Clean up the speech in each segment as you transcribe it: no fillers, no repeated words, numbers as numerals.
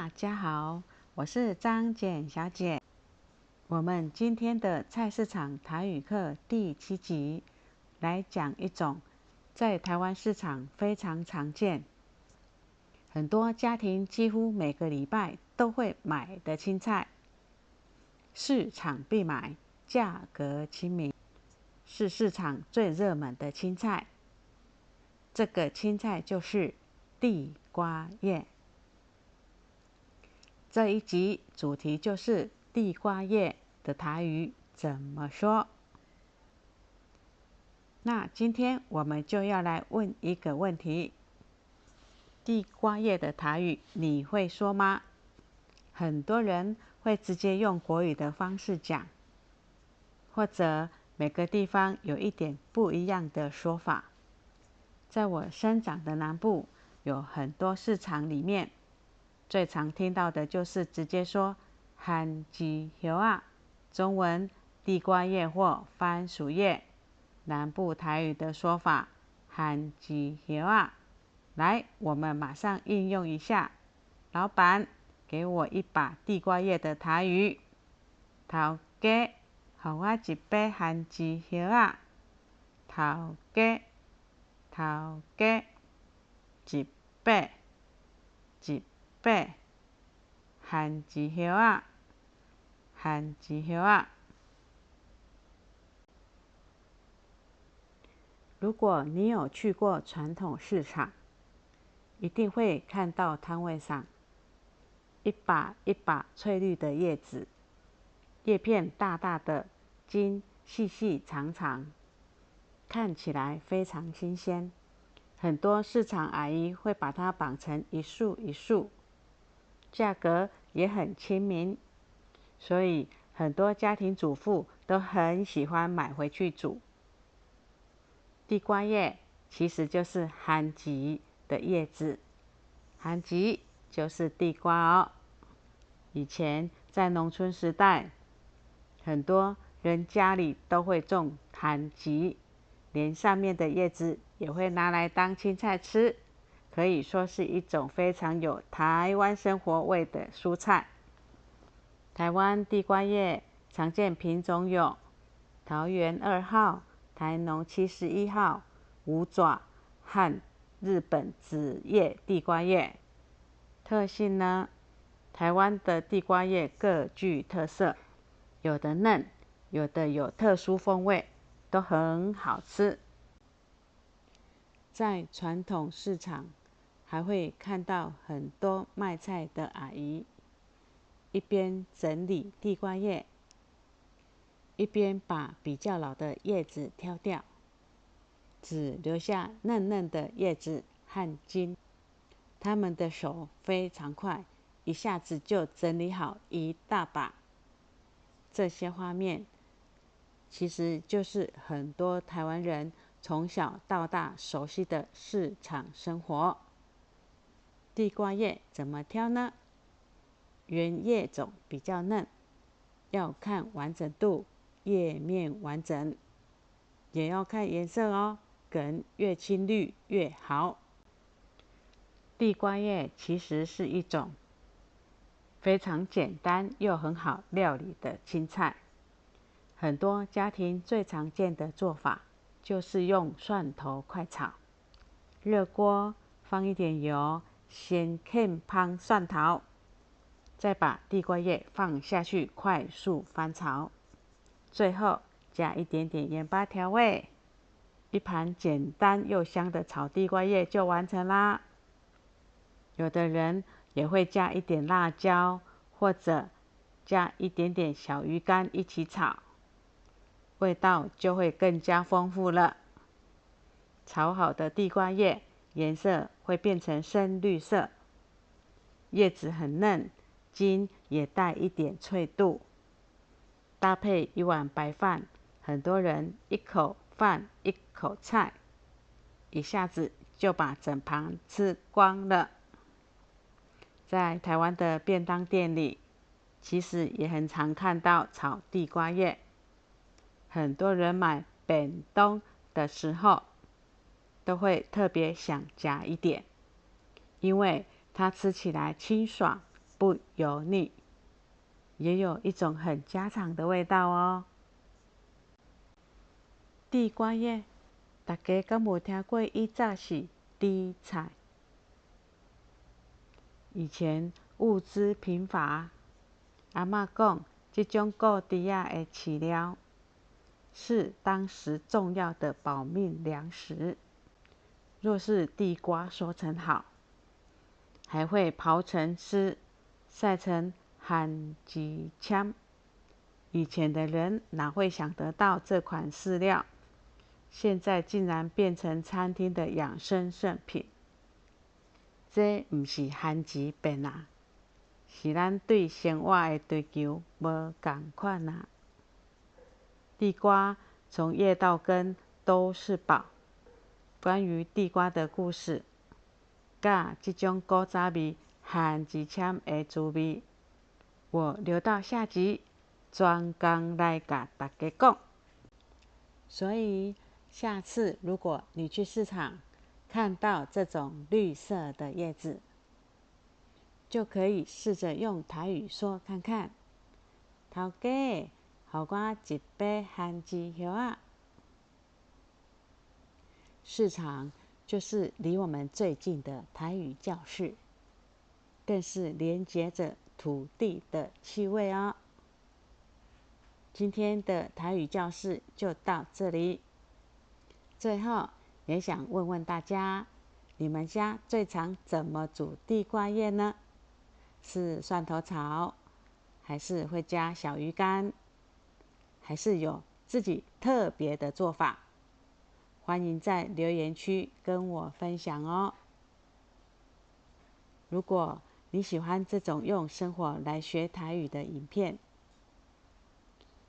大家好，我是张简小姐。我们今天的菜市场台语课第7集，来讲一种在台湾市场非常常见，很多家庭几乎每个礼拜都会买的青菜，市场必买，价格亲民，是市场最热门的青菜。这个青菜就是地瓜叶。这一集主题就是地瓜叶的台语怎么说。那今天我们就要来问一个问题：地瓜叶的台语你会说吗？很多人会直接用国语的方式讲，或者每个地方有一点不一样的说法。在我生长的南部，有很多市场里面，最常听到的就是直接说番薯叶啊，中文地瓜叶或番薯叶，南部台语的说法番薯叶啊。来，我们马上应用一下。老板，给我一把地瓜叶的台语。头家，给我一把番薯叶啊。头家，一把番薯叶啊，番薯叶啊。如果你有去过传统市场，一定会看到摊位上一把一把翠绿的叶子，叶片大大的，茎细细长长，看起来非常新鲜。很多市场阿姨会把它绑成一束一束，价格也很亲民，所以很多家庭主妇都很喜欢买回去煮。地瓜叶其实就是番薯的叶子，番薯就是地瓜哦。以前在农村时代，很多人家里都会种番薯，连上面的叶子也会拿来当青菜吃，可以说是一种非常有台湾生活味的蔬菜。台湾地瓜叶常见品种有桃园2号、台农71号、五爪和日本紫叶地瓜叶。特性呢，台湾的地瓜叶各具特色，有的嫩，有的有特殊风味，都很好吃。在传统市场，还会看到很多卖菜的阿姨，一边整理地瓜叶，一边把比较老的叶子挑掉，只留下嫩嫩的叶子和茎。他们的手非常快，一下子就整理好一大把。这些画面其实就是很多台湾人从小到大熟悉的市场生活。地瓜叶怎么挑呢？原叶种比较嫩，要看完整度，叶面完整，也要看颜色哦，梗越青绿越好。地瓜叶其实是一种非常简单又很好料理的青菜。很多家庭最常见的做法就是用蒜头快炒，热锅放一点油，先片烹蒜头，再把地瓜叶放下去快速翻炒，最后加一点点盐巴调味，一盘简单又香的炒地瓜叶就完成啦。有的人也会加一点辣椒，或者加一点点小鱼干一起炒，味道就会更加丰富了。炒好的地瓜叶颜色会变成深绿色，叶子很嫩，茎也带一点脆度。搭配一碗白饭，很多人一口饭一口菜，一下子就把整盘吃光了。在台湾的便当店里，其实也很常看到炒地瓜叶。很多人买便当的时候，都会特别想加一点，因为它吃起来清爽不油腻，也有一种很家常的味道哦。地瓜叶，大家敢有听过？以前是猪菜，以前物资贫乏，阿嬷讲，这种固猪仔的饲料是当时重要的保命粮食。若是地瓜收成好，还会刨成丝，晒成番薯签。以前的人哪会想得到这款饲料？现在竟然变成餐厅的养生圣品。这不是番薯变啊，是咱对生活的追求无同款啊。地瓜从叶到根都是宝。关于地瓜的故事，甲这种古早味番薯签的滋味，我留到下集专讲来甲大家讲。所以下次如果你去市场看到这种绿色的叶子，就可以试着用台语说看看：头家，给我一杯番薯叶仔。市场就是离我们最近的台语教室，更是连接着土地的气味哦。今天的台语教室就到这里。最后也想问问大家，你们家最常怎么煮地瓜叶呢？是蒜头炒，还是会加小鱼干，还是有自己特别的做法？欢迎在留言区跟我分享哦。如果你喜欢这种用生活来学台语的影片，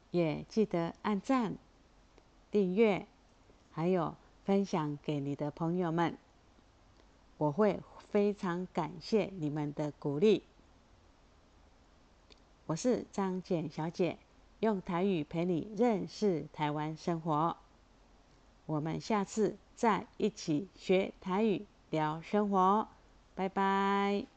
也记得按赞、订阅，还有分享给你的朋友们，我会非常感谢你们的鼓励。我是张简小姐，用台语陪你认识台湾生活。我们下次再一起学台语，聊生活，拜拜。